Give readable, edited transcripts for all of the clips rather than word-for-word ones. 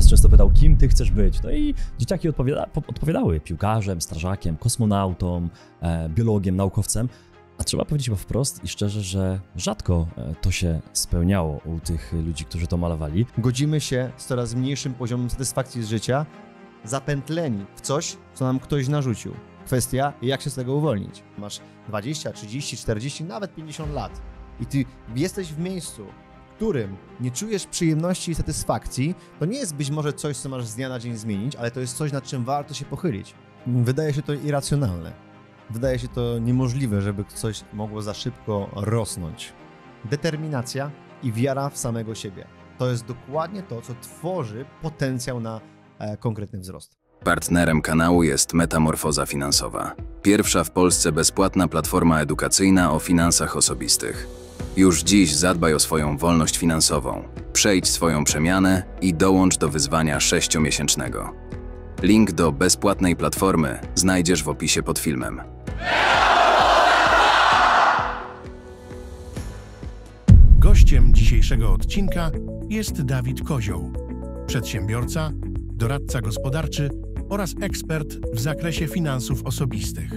nas często pytał, kim ty chcesz być. No i dzieciaki odpowiadały piłkarzem, strażakiem, kosmonautą, biologiem, naukowcem. A trzeba powiedzieć chyba wprost i szczerze, że rzadko to się spełniało u tych ludzi, którzy to malowali. Godzimy się z coraz mniejszym poziomem satysfakcji z życia, zapętleni w coś, co nam ktoś narzucił. Kwestia, jak się z tego uwolnić. Masz 20, 30, 40, nawet 50 lat i ty jesteś w miejscu, w którym nie czujesz przyjemności i satysfakcji, to nie jest być może coś, co masz z dnia na dzień zmienić, ale to jest coś, nad czym warto się pochylić. Wydaje się to irracjonalne. Wydaje się to niemożliwe, żeby coś mogło za szybko rosnąć. Determinacja i wiara w samego siebie. To jest dokładnie to, co tworzy potencjał na konkretny wzrost. Partnerem kanału jest Metamorfoza Finansowa. Pierwsza w Polsce bezpłatna platforma edukacyjna o finansach osobistych. Już dziś zadbaj o swoją wolność finansową. Przejdź swoją przemianę i dołącz do wyzwania 6-miesięcznego. Link do bezpłatnej platformy znajdziesz w opisie pod filmem. Gościem dzisiejszego odcinka jest Dawid Kozioł, przedsiębiorca, doradca gospodarczy oraz ekspert w zakresie finansów osobistych.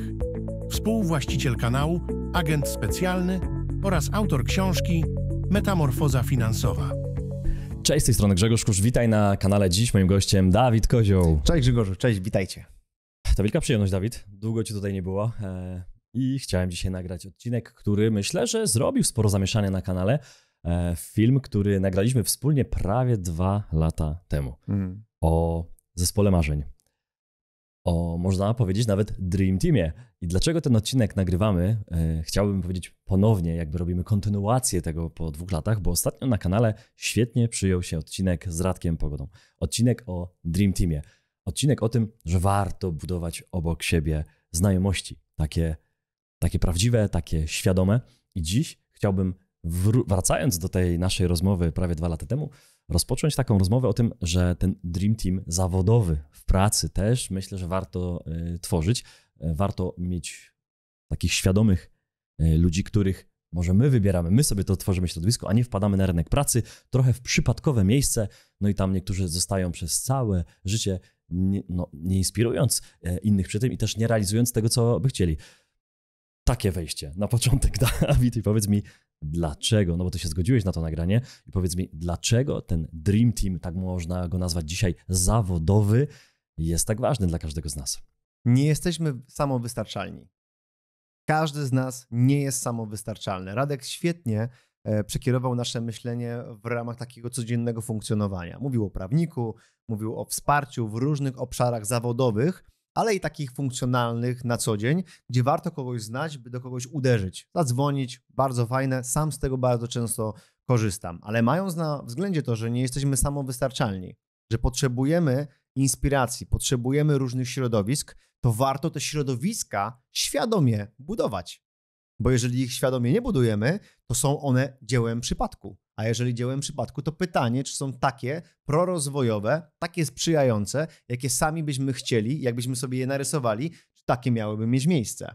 Współwłaściciel kanału, agent specjalny oraz autor książki Metamorfoza Finansowa. Cześć, z tej strony Grzegorz Kusz, witaj na kanale. Dziś moim gościem Dawid Kozioł. Cześć Grzegorzu, cześć, witajcie. To wielka przyjemność, Dawid. Długo cię tutaj nie było i chciałem dzisiaj nagrać odcinek, który myślę, że zrobił sporo zamieszania na kanale. Film, który nagraliśmy wspólnie prawie 2 lata temu. O zespole marzeń. O, można powiedzieć, nawet Dream Teamie. I dlaczego ten odcinek nagrywamy? Chciałbym powiedzieć ponownie, jakby robimy kontynuację tego po 2 latach, bo ostatnio na kanale świetnie przyjął się odcinek z Radkiem Pogodą. Odcinek o Dream Teamie. Odcinek o tym, że warto budować obok siebie znajomości. Takie prawdziwe, takie świadome. I dziś chciałbym, wracając do tej naszej rozmowy prawie 2 lata temu, rozpocząć taką rozmowę o tym, że ten Dream Team zawodowy w pracy też myślę, że warto tworzyć. Warto mieć takich świadomych ludzi, których może my wybieramy, my sobie to tworzymy środowisko, a nie wpadamy na rynek pracy trochę w przypadkowe miejsce, no i tam niektórzy zostają przez całe życie, nie inspirując innych przy tym i też nie realizując tego, co by chcieli. Takie wejście na początek, Dawid, i powiedz mi, dlaczego, no bo ty się zgodziłeś na to nagranie i powiedz mi, dlaczego ten Dream Team, tak można go nazwać dzisiaj, zawodowy, jest tak ważny dla każdego z nas? Nie jesteśmy samowystarczalni. Każdy z nas nie jest samowystarczalny. Radek świetnie przekierował nasze myślenie w ramach takiego codziennego funkcjonowania. Mówił o prawniku, mówił o wsparciu w różnych obszarach zawodowych, ale i takich funkcjonalnych na co dzień, gdzie warto kogoś znać, by do kogoś uderzyć, zadzwonić, bardzo fajne, sam z tego bardzo często korzystam. Ale mając na względzie to, że nie jesteśmy samowystarczalni, że potrzebujemy inspiracji, potrzebujemy różnych środowisk, to warto te środowiska świadomie budować. Bo jeżeli ich świadomie nie budujemy, to są one dziełem przypadku. A jeżeli dziełem przypadku, to pytanie, czy są takie prorozwojowe, takie sprzyjające, jakie sami byśmy chcieli, jakbyśmy sobie je narysowali, czy takie miałyby mieć miejsce.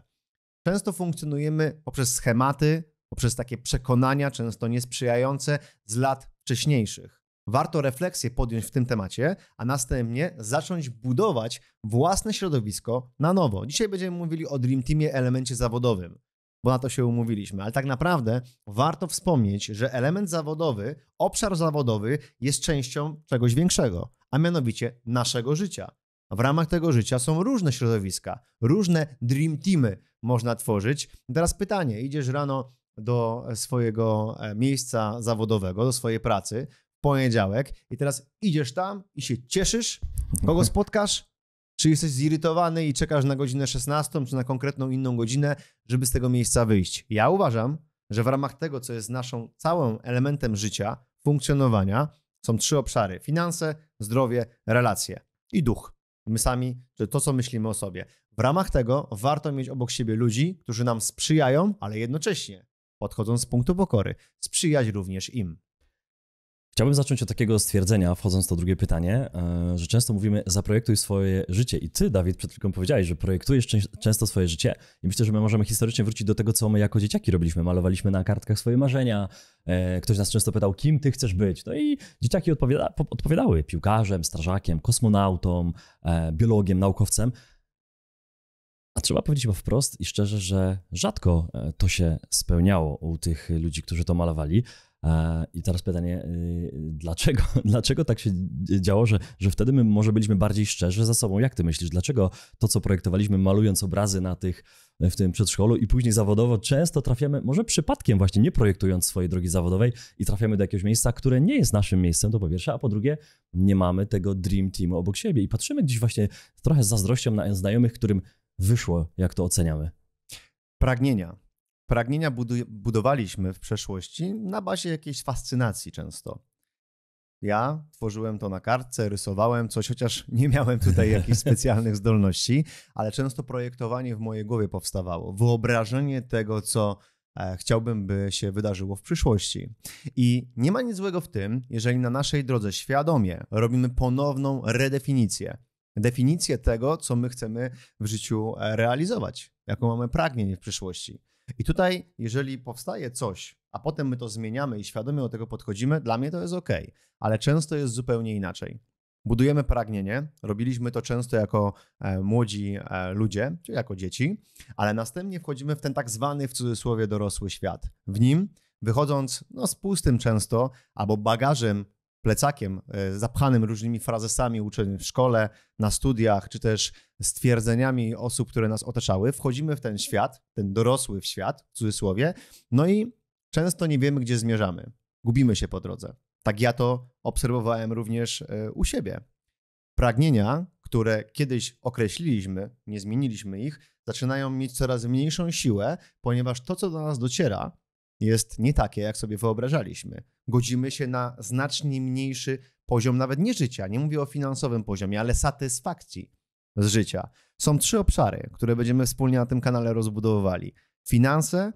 Często funkcjonujemy poprzez schematy, poprzez takie przekonania, często niesprzyjające z lat wcześniejszych. Warto refleksję podjąć w tym temacie, a następnie zacząć budować własne środowisko na nowo. Dzisiaj będziemy mówili o Dream Teamie, elemencie zawodowym, bo na to się umówiliśmy, ale tak naprawdę warto wspomnieć, że element zawodowy, obszar zawodowy jest częścią czegoś większego, a mianowicie naszego życia. W ramach tego życia są różne środowiska, różne Dream Teamy można tworzyć. Teraz pytanie, idziesz rano do swojego miejsca zawodowego, do swojej pracy, w poniedziałek i teraz idziesz tam i się cieszysz, kogo spotkasz? Czy jesteś zirytowany i czekasz na godzinę 16, czy na konkretną inną godzinę, żeby z tego miejsca wyjść? Ja uważam, że w ramach tego, co jest naszą całym elementem życia, funkcjonowania, są 3 obszary. Finanse, zdrowie, relacje i duch. My sami, czy to, co myślimy o sobie. W ramach tego warto mieć obok siebie ludzi, którzy nam sprzyjają, ale jednocześnie, podchodząc z punktu pokory, sprzyjać również im. Chciałbym zacząć od takiego stwierdzenia, wchodząc w to drugie pytanie, że często mówimy zaprojektuj swoje życie i ty, Dawid, przed chwilą powiedziałeś, że projektujesz często swoje życie i myślę, że my możemy historycznie wrócić do tego, co my jako dzieciaki robiliśmy. Malowaliśmy na kartkach swoje marzenia, ktoś nas często pytał, kim ty chcesz być. No i dzieciaki odpowiadały piłkarzem, strażakiem, kosmonautą, biologiem, naukowcem. A trzeba powiedzieć chyba wprost i szczerze, że rzadko to się spełniało u tych ludzi, którzy to malowali. I teraz pytanie, dlaczego tak się działo, że wtedy my może byliśmy bardziej szczerzy ze sobą? Jak ty myślisz, dlaczego to, co projektowaliśmy, malując obrazy w tym przedszkolu i później zawodowo, często trafiamy, może przypadkiem właśnie, nie projektując swojej drogi zawodowej i trafiamy do jakiegoś miejsca, które nie jest naszym miejscem, to po pierwsze, a po drugie, nie mamy tego dream teamu obok siebie i patrzymy gdzieś właśnie trochę z zazdrością na znajomych, którym wyszło, jak to oceniamy. Pragnienia budowaliśmy w przeszłości na bazie jakiejś fascynacji często. Ja tworzyłem to na kartce, rysowałem coś, chociaż nie miałem tutaj jakichś specjalnych zdolności, ale często projektowanie w mojej głowie powstawało. Wyobrażenie tego, co chciałbym, by się wydarzyło w przyszłości. I nie ma nic złego w tym, jeżeli na naszej drodze świadomie robimy ponowną definicję tego, co my chcemy w życiu realizować, jaką mamy pragnienie w przyszłości. I tutaj, jeżeli powstaje coś, a potem my to zmieniamy i świadomie do tego podchodzimy, dla mnie to jest ok, ale często jest zupełnie inaczej. Budujemy pragnienie, robiliśmy to często jako młodzi ludzie, czy jako dzieci, ale następnie wchodzimy w ten tak zwany, w cudzysłowie, dorosły świat. W nim, wychodząc z pustym często, albo bagażem, plecakiem zapchanym różnymi frazesami uczeń w szkole, na studiach, czy też stwierdzeniami osób, które nas otaczały, wchodzimy w ten świat, ten dorosły świat, w cudzysłowie, no i często nie wiemy, gdzie zmierzamy. Gubimy się po drodze. Tak ja to obserwowałem również u siebie. Pragnienia, które kiedyś określiliśmy, nie zmieniliśmy ich, zaczynają mieć coraz mniejszą siłę, ponieważ to, co do nas dociera, jest nie takie, jak sobie wyobrażaliśmy. Godzimy się na znacznie mniejszy poziom nawet nie życia, nie mówię o finansowym poziomie, ale satysfakcji z życia. Są 3 obszary, które będziemy wspólnie na tym kanale rozbudowywali. Finanse,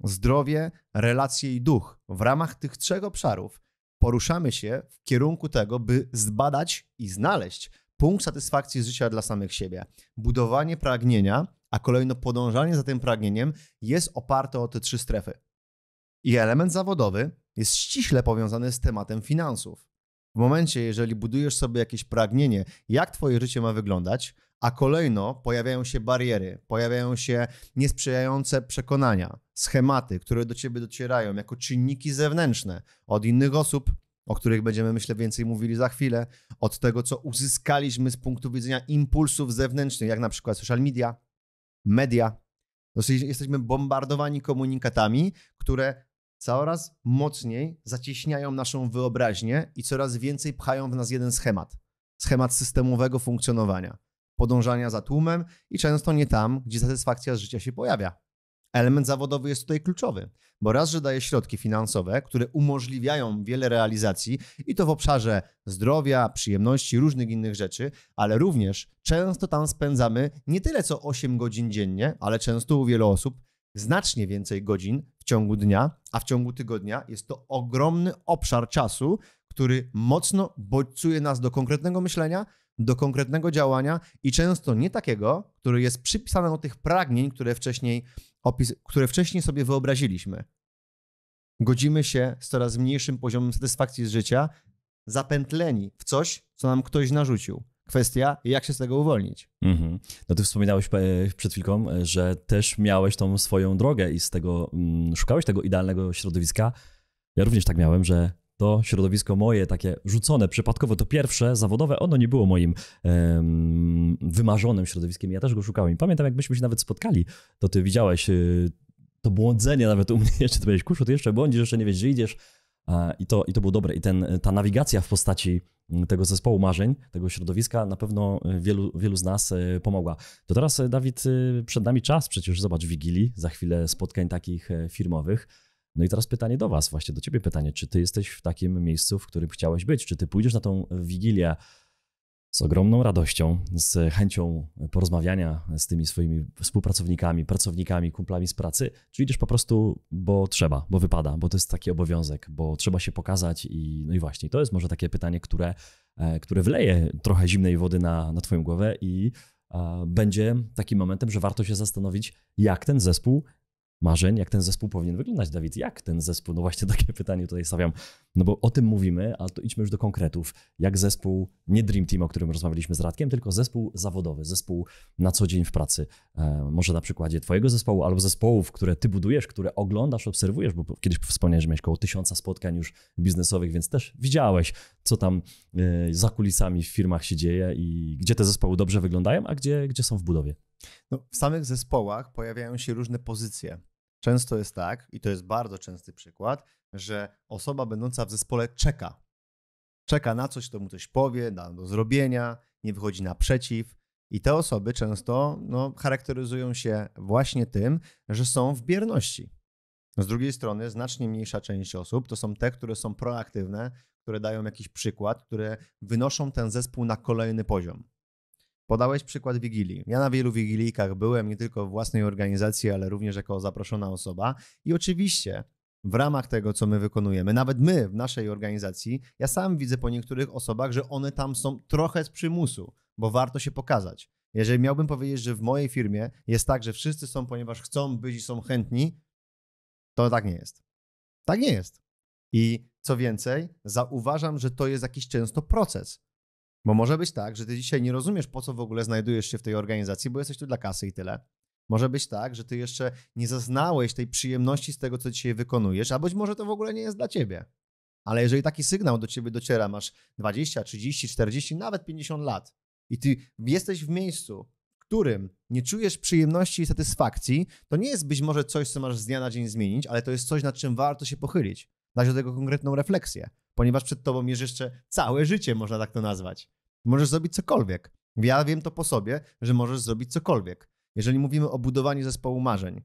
zdrowie, relacje i duch. W ramach tych 3 obszarów poruszamy się w kierunku tego, by zbadać i znaleźć punkt satysfakcji z życia dla samych siebie. Budowanie pragnienia, a kolejno podążanie za tym pragnieniem jest oparte o te 3 strefy. I element zawodowy jest ściśle powiązany z tematem finansów. W momencie, jeżeli budujesz sobie jakieś pragnienie, jak twoje życie ma wyglądać, a kolejno pojawiają się bariery, pojawiają się niesprzyjające przekonania, schematy, które do ciebie docierają jako czynniki zewnętrzne od innych osób, o których będziemy, myślę, więcej mówili za chwilę, od tego, co uzyskaliśmy z punktu widzenia impulsów zewnętrznych, jak na przykład social media. Jesteśmy bombardowani komunikatami, które coraz mocniej zacieśniają naszą wyobraźnię i coraz więcej pchają w nas jeden schemat. Schemat systemowego funkcjonowania, podążania za tłumem i często nie tam, gdzie satysfakcja z życia się pojawia. Element zawodowy jest tutaj kluczowy, bo raz, że daje środki finansowe, które umożliwiają wiele realizacji i to w obszarze zdrowia, przyjemności, różnych innych rzeczy, ale również często tam spędzamy nie tyle co 8 godzin dziennie, ale często u wielu osób znacznie więcej godzin w ciągu dnia, a w ciągu tygodnia jest to ogromny obszar czasu, który mocno bodźcuje nas do konkretnego myślenia, do konkretnego działania i często nie takiego, który jest przypisany do tych pragnień, które wcześniej sobie wyobraziliśmy. Godzimy się z coraz mniejszym poziomem satysfakcji z życia, zapętleni w coś, co nam ktoś narzucił. Kwestia, jak się z tego uwolnić. No ty wspominałeś przed chwilką, że też miałeś tą swoją drogę i z tego szukałeś tego idealnego środowiska. Ja również tak miałem, że to środowisko moje, takie rzucone przypadkowo, to pierwsze, zawodowe, ono nie było moim wymarzonym środowiskiem. Ja też go szukałem. I pamiętam, jak myśmy się nawet spotkali, to ty widziałeś to błądzenie nawet u mnie, jeszcze ty powiedziałeś, kuszu, ty jeszcze błądzisz, jeszcze nie wiesz, gdzie idziesz. I to było dobre. I ta nawigacja w postaci tego zespołu marzeń, tego środowiska na pewno wielu z nas pomogła. To teraz, Dawid, przed nami czas przecież, zobacz, Wigilii, za chwilę spotkań takich firmowych. No i teraz pytanie do was, właśnie do ciebie pytanie, czy ty jesteś w takim miejscu, w którym chciałeś być? Czy ty pójdziesz na tą Wigilię z ogromną radością, z chęcią porozmawiania z tymi swoimi współpracownikami, pracownikami, kumplami z pracy, czy idziesz po prostu, bo trzeba, bo wypada, bo to jest taki obowiązek, bo trzeba się pokazać no i właśnie, to jest może takie pytanie, które wleje trochę zimnej wody na twoją głowę i będzie takim momentem, że warto się zastanowić, jak ten zespół marzeń, jak ten zespół powinien wyglądać, Dawid? Jak ten zespół? No właśnie takie pytanie tutaj stawiam, no bo o tym mówimy, ale to idźmy już do konkretów. Jak zespół, nie Dream Team, o którym rozmawialiśmy z Radkiem, tylko zespół zawodowy, zespół na co dzień w pracy. Może na przykładzie twojego zespołu albo zespołów, które ty budujesz, które oglądasz, obserwujesz, bo kiedyś wspomniałeś, że miałeś około 1000 spotkań już biznesowych, więc też widziałeś, co tam za kulisami w firmach się dzieje i gdzie te zespoły dobrze wyglądają, a gdzie są w budowie. No, w samych zespołach pojawiają się różne pozycje. Często jest tak, i to jest bardzo częsty przykład, że osoba będąca w zespole czeka na coś, kto mu coś powie, da do zrobienia, nie wychodzi naprzeciw. I te osoby często charakteryzują się właśnie tym, że są w bierności. Z drugiej strony znacznie mniejsza część osób to są te, które są proaktywne, które dają jakiś przykład, które wynoszą ten zespół na kolejny poziom. Podałeś przykład Wigilii. Ja na wielu wigilijkach byłem, nie tylko w własnej organizacji, ale również jako zaproszona osoba. I oczywiście w ramach tego, co my wykonujemy, nawet my w naszej organizacji, ja sam widzę po niektórych osobach, że one tam są trochę z przymusu, bo warto się pokazać. Jeżeli miałbym powiedzieć, że w mojej firmie jest tak, że wszyscy są, ponieważ chcą być i są chętni, to tak nie jest. Tak nie jest. I co więcej, zauważam, że to jest jakiś często proces. Bo może być tak, że ty dzisiaj nie rozumiesz, po co w ogóle znajdujesz się w tej organizacji, bo jesteś tu dla kasy i tyle. Może być tak, że ty jeszcze nie zaznałeś tej przyjemności z tego, co dzisiaj wykonujesz, a być może to w ogóle nie jest dla ciebie. Ale jeżeli taki sygnał do ciebie dociera, masz 20, 30, 40, nawet 50 lat i ty jesteś w miejscu, w którym nie czujesz przyjemności i satysfakcji, to nie jest być może coś, co masz z dnia na dzień zmienić, ale to jest coś, nad czym warto się pochylić, dać do tego konkretną refleksję, ponieważ przed tobą jest jeszcze całe życie, można tak to nazwać. Możesz zrobić cokolwiek. Ja wiem to po sobie, że możesz zrobić cokolwiek. Jeżeli mówimy o budowaniu zespołu marzeń,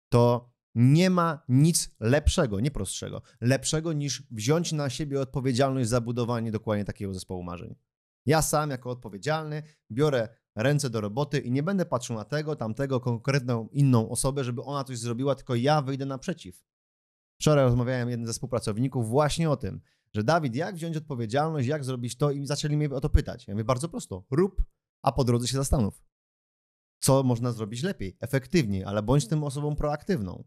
to nie ma nic lepszego, nie prostszego, lepszego niż wziąć na siebie odpowiedzialność za budowanie dokładnie takiego zespołu marzeń. Ja sam jako odpowiedzialny biorę ręce do roboty i nie będę patrzył na tego, tamtego, konkretną inną osobę, żeby ona coś zrobiła, tylko ja wyjdę naprzeciw. Wczoraj rozmawiałem z jednym ze współpracowników właśnie o tym, że Dawid, jak wziąć odpowiedzialność, jak zrobić to i zaczęli mnie o to pytać. Ja mówię, bardzo prosto, rób, a po drodze się zastanów. Co można zrobić lepiej, efektywniej, ale bądź tym osobą proaktywną.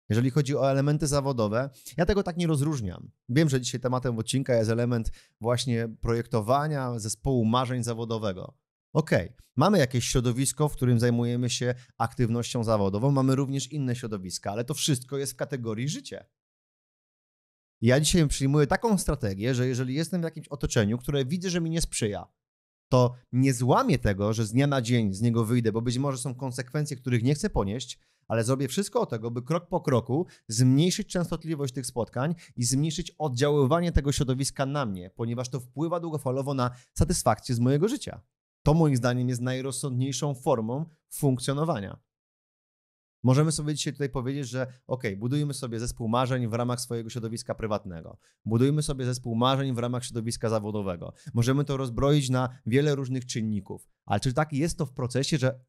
Jeżeli chodzi o elementy zawodowe, ja tego tak nie rozróżniam. Wiem, że dzisiaj tematem odcinka jest element właśnie projektowania zespołu marzeń zawodowego. Okej, mamy jakieś środowisko, w którym zajmujemy się aktywnością zawodową, mamy również inne środowiska, ale to wszystko jest w kategorii życie. Ja dzisiaj przyjmuję taką strategię, że jeżeli jestem w jakimś otoczeniu, które widzę, że mi nie sprzyja, to nie złamię tego, że z dnia na dzień z niego wyjdę, bo być może są konsekwencje, których nie chcę ponieść, ale zrobię wszystko od tego, by krok po kroku zmniejszyć częstotliwość tych spotkań i zmniejszyć oddziaływanie tego środowiska na mnie, ponieważ to wpływa długofalowo na satysfakcję z mojego życia. To moim zdaniem jest najrozsądniejszą formą funkcjonowania. Możemy sobie dzisiaj tutaj powiedzieć, że budujmy sobie zespół marzeń w ramach swojego środowiska prywatnego. Budujmy sobie zespół marzeń w ramach środowiska zawodowego. Możemy to rozbroić na wiele różnych czynników. Ale czy tak jest to w procesie, że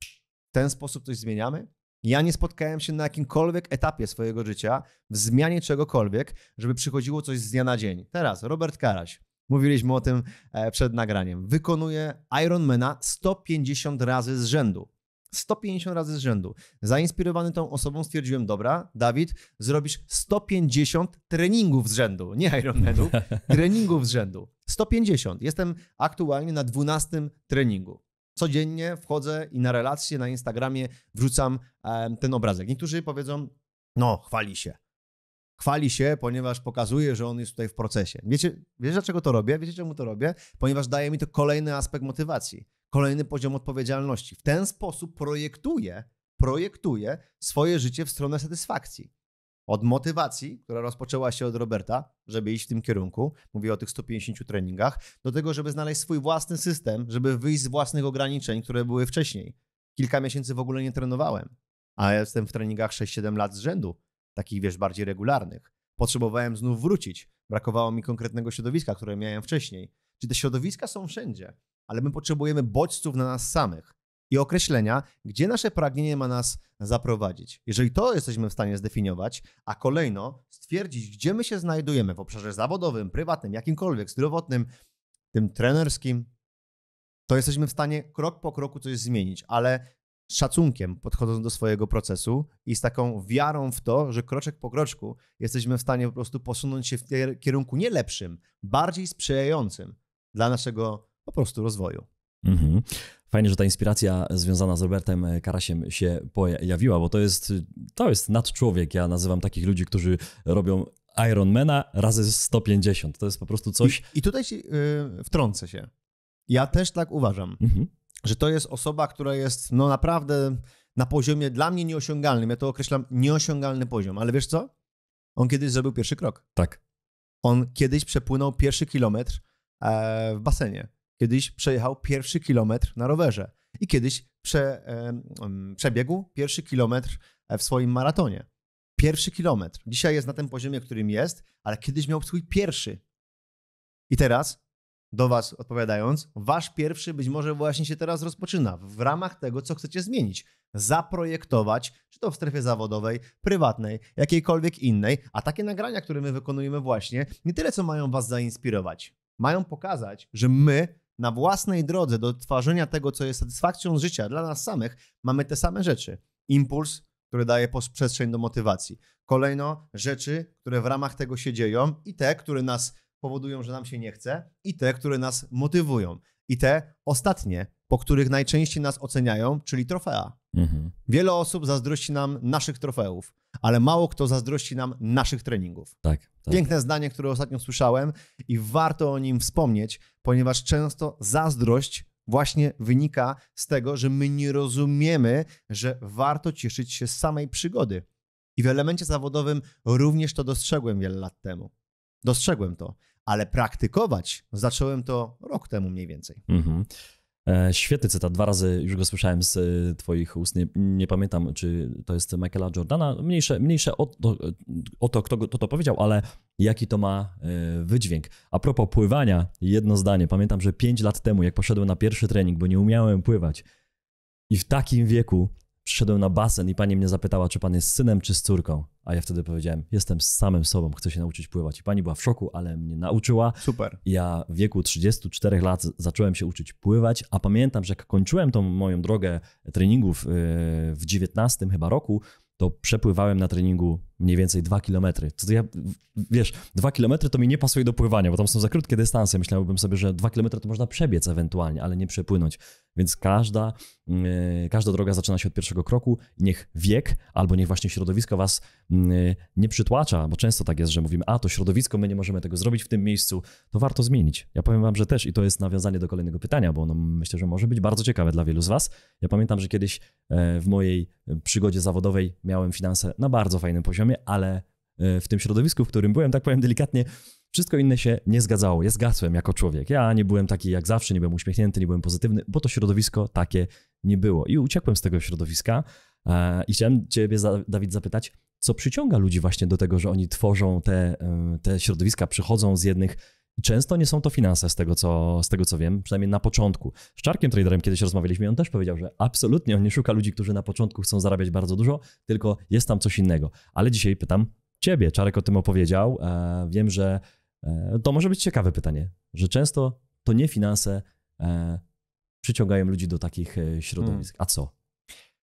w ten sposób coś zmieniamy? Ja nie spotkałem się na jakimkolwiek etapie swojego życia w zmianie czegokolwiek, żeby przychodziło coś z dnia na dzień. Teraz Robert Karaś. Mówiliśmy o tym przed nagraniem. Wykonuje Ironmana 150 razy z rzędu. 150 razy z rzędu. Zainspirowany tą osobą stwierdziłem, dobra, Dawid, zrobisz 150 treningów z rzędu, nie Ironmanów, treningów z rzędu. 150. Jestem aktualnie na 12 treningu. Codziennie wchodzę i na relacje na Instagramie wrzucam ten obrazek. Niektórzy powiedzą, chwali się. Chwali się, ponieważ pokazuje, że on jest tutaj w procesie. Wiecie dlaczego to robię? Wiecie czemu to robię? Ponieważ daje mi to kolejny aspekt motywacji. Kolejny poziom odpowiedzialności. W ten sposób projektuję swoje życie w stronę satysfakcji. Od motywacji, która rozpoczęła się od Roberta, żeby iść w tym kierunku, mówię o tych 150 treningach, do tego, żeby znaleźć swój własny system, żeby wyjść z własnych ograniczeń, które były wcześniej. Kilka miesięcy w ogóle nie trenowałem, a ja jestem w treningach 6-7 lat z rzędu, takich bardziej regularnych. Potrzebowałem znów wrócić. Brakowało mi konkretnego środowiska, które miałem wcześniej. Czyli te środowiska są wszędzie, ale my potrzebujemy bodźców na nas samych i określenia, gdzie nasze pragnienie ma nas zaprowadzić. Jeżeli to jesteśmy w stanie zdefiniować, a kolejno stwierdzić, gdzie my się znajdujemy w obszarze zawodowym, prywatnym, jakimkolwiek, zdrowotnym, tym trenerskim, to jesteśmy w stanie krok po kroku coś zmienić, ale z szacunkiem podchodząc do swojego procesu i z taką wiarą w to, że kroczek po kroczku jesteśmy w stanie po prostu posunąć się w kierunku nie lepszym, bardziej sprzyjającym dla naszego po prostu rozwoju. Mhm. Fajnie, że ta inspiracja związana z Robertem Karasiem się pojawiła, bo to jest nadczłowiek. Ja nazywam takich ludzi, którzy robią Ironmana razy 150. To jest po prostu coś... I tutaj ci wtrącę się. Ja też tak uważam, że to jest osoba, która jest no naprawdę na poziomie dla mnie nieosiągalnym. Ja to określam nieosiągalny poziom, ale wiesz co? On kiedyś zrobił pierwszy krok. Tak. On kiedyś przepłynął pierwszy kilometr w basenie. Kiedyś przejechał pierwszy kilometr na rowerze. I kiedyś przebiegł pierwszy kilometr w swoim maratonie. Pierwszy kilometr. Dzisiaj jest na tym poziomie, którym jest, ale kiedyś miał swój pierwszy. I teraz, do was odpowiadając, wasz pierwszy być może właśnie się teraz rozpoczyna w ramach tego, co chcecie zmienić. Zaprojektować, czy to w strefie zawodowej, prywatnej, jakiejkolwiek innej, a takie nagrania, które my wykonujemy właśnie, nie tyle co mają was zainspirować. Mają pokazać, że my na własnej drodze do tworzenia tego, co jest satysfakcją z życia dla nas samych, mamy te same rzeczy. Impuls, który daje przestrzeń do motywacji. Kolejno rzeczy, które w ramach tego się dzieją i te, które nas powodują, że nam się nie chce i te, które nas motywują. I te ostatnie, po których najczęściej nas oceniają, czyli trofea. Wiele osób zazdrości nam naszych trofeów, ale mało kto zazdrości nam naszych treningów. Tak. Piękne zdanie, które ostatnio słyszałem i warto o nim wspomnieć, ponieważ często zazdrość właśnie wynika z tego, że my nie rozumiemy, że warto cieszyć się z samej przygody. I w elemencie zawodowym również to dostrzegłem wiele lat temu. Dostrzegłem to, ale praktykować zacząłem to rok temu mniej więcej. Świetny cytat, 2 razy już go słyszałem z twoich ust, nie pamiętam, czy to jest Michaela Jordana, mniejsze o to, kto to powiedział, ale jaki to ma wydźwięk. A propos pływania, jedno zdanie, pamiętam, że 5 lat temu, jak poszedłem na pierwszy trening, bo nie umiałem pływać i w takim wieku przyszedłem na basen i pani mnie zapytała, czy pan jest synem czy z córką, a ja wtedy powiedziałem, jestem z samym sobą, chcę się nauczyć pływać. I pani była w szoku, ale mnie nauczyła. Super. Ja w wieku 34 lat zacząłem się uczyć pływać, a pamiętam, że jak kończyłem tą moją drogę treningów w 19 chyba roku, to przepływałem na treningu mniej więcej 2 kilometry. To ja, wiesz, 2 kilometry to mi nie pasuje do pływania, bo tam są za krótkie dystanse. Myślałbym sobie, że 2 kilometry to można przebiec ewentualnie, ale nie przepłynąć. Więc każda droga zaczyna się od pierwszego kroku. Niech wiek albo niech właśnie środowisko was nie przytłacza, bo często tak jest, że mówimy, a to środowisko, my nie możemy tego zrobić w tym miejscu, to warto zmienić. Ja powiem wam, że też, i to jest nawiązanie do kolejnego pytania, bo ono myślę, że może być bardzo ciekawe dla wielu z was. Ja pamiętam, że kiedyś w mojej przygodzie zawodowej miałem finanse na bardzo fajnym poziomie, ale w tym środowisku, w którym byłem, tak powiem delikatnie, wszystko inne się nie zgadzało. Ja zgasłem jako człowiek. Ja nie byłem taki jak zawsze, nie byłem uśmiechnięty, nie byłem pozytywny, bo to środowisko takie nie było. I uciekłem z tego środowiska i chciałem ciebie, Dawid, zapytać, co przyciąga ludzi właśnie do tego, że oni tworzą te środowiska, przychodzą z jednych. I często nie są to finanse, z tego co wiem, przynajmniej na początku. Z Czarkiem Traderem kiedyś rozmawialiśmy i on też powiedział, że absolutnie on nie szuka ludzi, którzy na początku chcą zarabiać bardzo dużo, tylko jest tam coś innego. Ale dzisiaj pytam ciebie, Czarek o tym opowiedział. Wiem, że to może być ciekawe pytanie, że często to nie finanse przyciągają ludzi do takich środowisk. A co?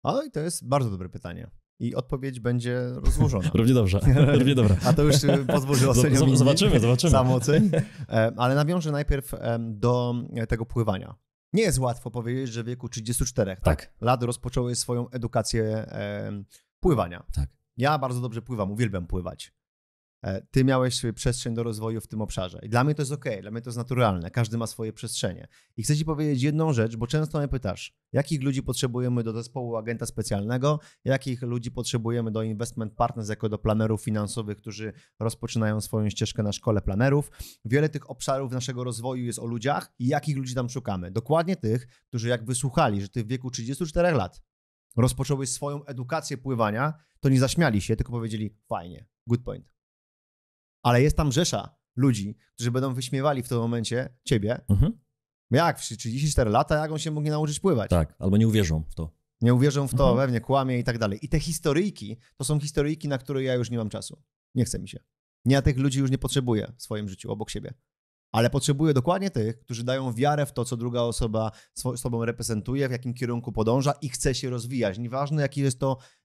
Oj, to jest bardzo dobre pytanie. I odpowiedź będzie rozłożona. Równie dobrze, równie dobra. A to już pozwól, że oceniam. Zobaczymy. Samooceń. Ale nawiążę najpierw do tego pływania. Nie jest łatwo powiedzieć, że w wieku 34 lat rozpocząłeś swoją edukację pływania. Tak. Ja bardzo dobrze pływam, uwielbiam pływać. Ty miałeś sobie przestrzeń do rozwoju w tym obszarze. I dla mnie to jest okej, dla mnie to jest naturalne. Każdy ma swoje przestrzenie. I chcę ci powiedzieć jedną rzecz, bo często mnie pytasz, jakich ludzi potrzebujemy do zespołu agenta specjalnego, jakich ludzi potrzebujemy do investment partners, jako do planerów finansowych, którzy rozpoczynają swoją ścieżkę na szkole planerów. Wiele tych obszarów naszego rozwoju jest o ludziach i jakich ludzi tam szukamy. Dokładnie tych, którzy jak wysłuchali, że ty w wieku 34 lat rozpocząłeś swoją edukację pływania, to nie zaśmiali się, tylko powiedzieli fajnie, good point. Ale jest tam rzesza ludzi, którzy będą wyśmiewali w tym momencie ciebie. Jak w 34 lata, jak on się mógł nie nauczyć pływać? Tak, albo nie uwierzą w to. Nie uwierzą w to, pewnie kłamie i tak dalej. I te historyjki to są historyjki, na które ja już nie mam czasu. Nie chce mi się. Ja tych ludzi już nie potrzebuję w swoim życiu obok siebie. Ale potrzebuję dokładnie tych, którzy dają wiarę w to, co druga osoba sobą reprezentuje, w jakim kierunku podąża i chce się rozwijać. Nieważne,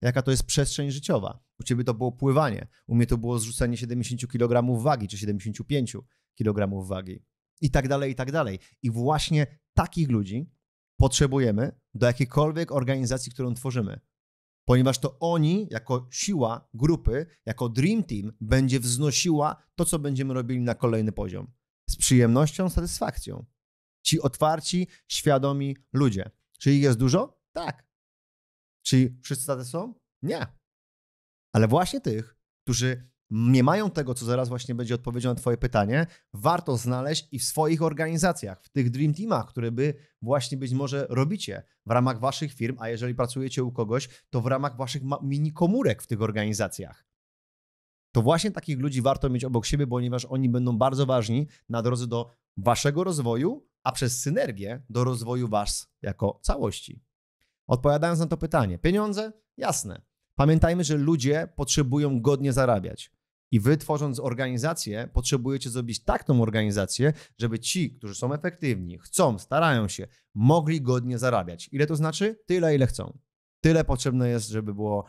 jaka to jest przestrzeń życiowa. U ciebie to było pływanie, u mnie to było zrzucenie 70 kg wagi, czy 75 kg wagi. I tak dalej, i tak dalej. I właśnie takich ludzi potrzebujemy do jakiejkolwiek organizacji, którą tworzymy. Ponieważ to oni, jako siła grupy, jako Dream Team, będzie wznosiła to, co będziemy robili na kolejny poziom. Z przyjemnością, satysfakcją. Ci otwarci, świadomi ludzie. Czy ich jest dużo? Tak. Czy wszyscy tacy są? Nie. Ale właśnie tych, którzy nie mają tego, co zaraz właśnie będzie odpowiedzią na twoje pytanie, warto znaleźć i w swoich organizacjach, w tych Dream Teamach, które by właśnie być może robicie w ramach waszych firm, a jeżeli pracujecie u kogoś, to w ramach waszych mini komórek w tych organizacjach. To właśnie takich ludzi warto mieć obok siebie, ponieważ oni będą bardzo ważni na drodze do waszego rozwoju, a przez synergię do rozwoju was jako całości. Odpowiadając na to pytanie, pieniądze? Jasne. Pamiętajmy, że ludzie potrzebują godnie zarabiać. I wy, tworząc organizację, potrzebujecie zrobić tak tą organizację, żeby ci, którzy są efektywni, chcą, starają się, mogli godnie zarabiać. Ile to znaczy? Tyle, ile chcą. Tyle potrzebne jest, żeby było